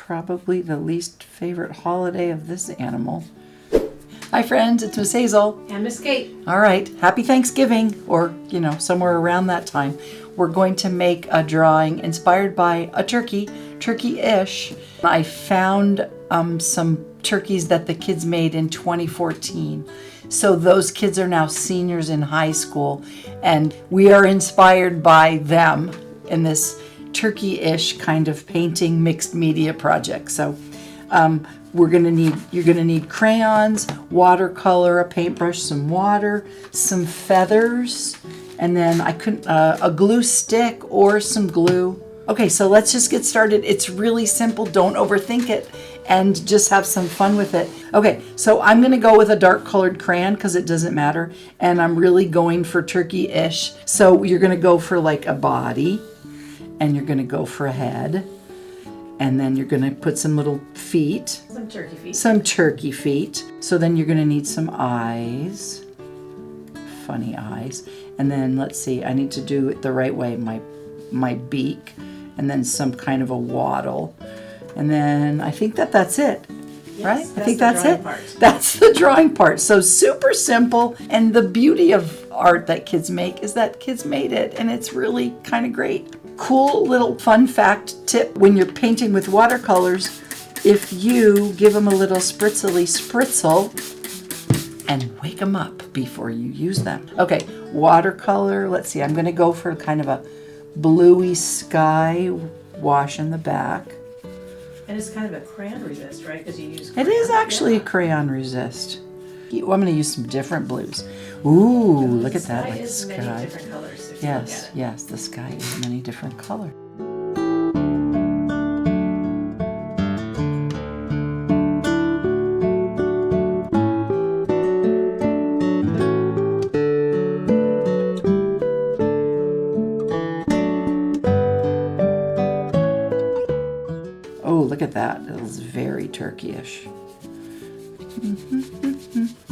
Probably the least favorite holiday of this animal. Hi friends, it's Miss Hazel. And Miss Kate. All right, happy Thanksgiving, or somewhere around that time. We're going to make a drawing inspired by a turkey-ish. I found some turkeys that the kids made in 2014. So those kids are now seniors in high school, and we are inspired by them in this turkey-ish kind of painting mixed media project. So you're gonna need crayons, watercolor, a paintbrush, some water, some feathers, and then a glue stick or some glue. Okay, so let's just get started. It's really simple. Don't overthink it, and just have some fun with it. Okay, so I'm gonna go with a dark colored crayon because it doesn't matter, and I'm really going for turkey-ish. So you're gonna go for like a body, and you're gonna go for a head, and then you're gonna put some little feet. Some turkey feet. Some turkey feet. So then you're gonna need some eyes, funny eyes. And then let's see, I need to do it the right way, my beak, and then some kind of a waddle. And then I think that's it, yes, right? I think that's it. Part. That's the drawing part. So super simple. And the beauty of art that kids make is that kids made it, and it's really kind of great. Cool little fun fact tip: when you're painting with watercolors, if you give them a little spritzle and wake them up before you use them. Okay, watercolor, let's see, I'm gonna go for kind of a bluey sky wash in the back. And it's kind of a crayon resist, right? Because you use It is actually a crayon resist. I'm gonna use some different blues. Ooh, look at that, like the sky. Many different colors. Yes, the sky is many different colors. Oh, look at that. It was very turkey-ish.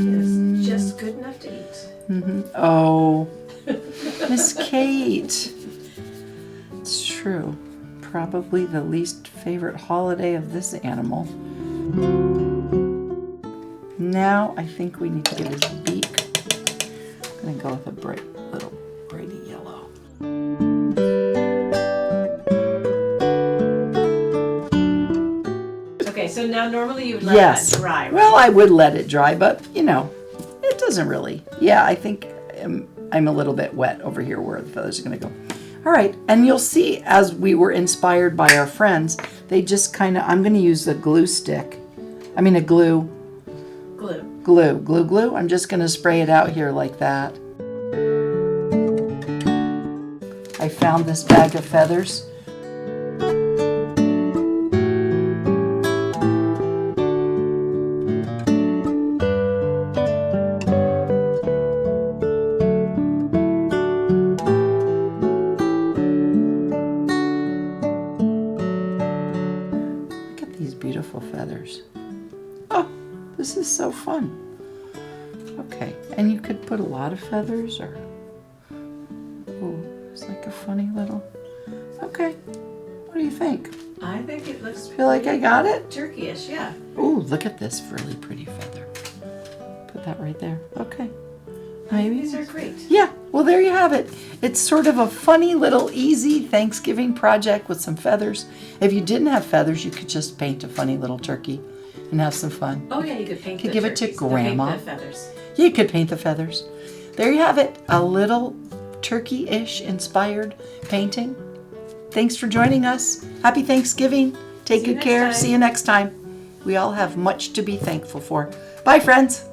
It's just good enough to eat. Oh, Miss Kate. It's true. Probably the least favorite holiday of this animal. Now I think we need to get his beak. I'm going to go with a little brighty yellow. Okay, so now normally you would let that dry, right? Well, I would let it dry, but it doesn't really. Yeah, I think I'm a little bit wet over here where the feathers are going to go. All right, and you'll see as we were inspired by our friends, they just I'm going to use a glue stick. I mean a glue. Glue. I'm just going to spray it out here like that. I found this bag of feathers. Beautiful feathers. Oh, this is so fun. Okay, and you could put a lot of feathers, or it's like a funny little. Okay, what do you think? I think it looks. Feel like I got it? Turkey-ish, yeah. Oh, look at this really pretty feather. Put that right there. Okay. Maybe these are great. Yeah, well there you have it. It's sort of a funny little easy Thanksgiving project with some feathers. If you didn't have feathers, you could just paint a funny little turkey and have some fun. Oh yeah, you could paint could the give turkeys. it to Grandma. Paint the feathers. Yeah, you could paint the feathers. There you have it, a little turkey-ish inspired painting. Thanks for joining us. Happy Thanksgiving. Take good care. See you next time. We all have much to be thankful for. Bye, friends.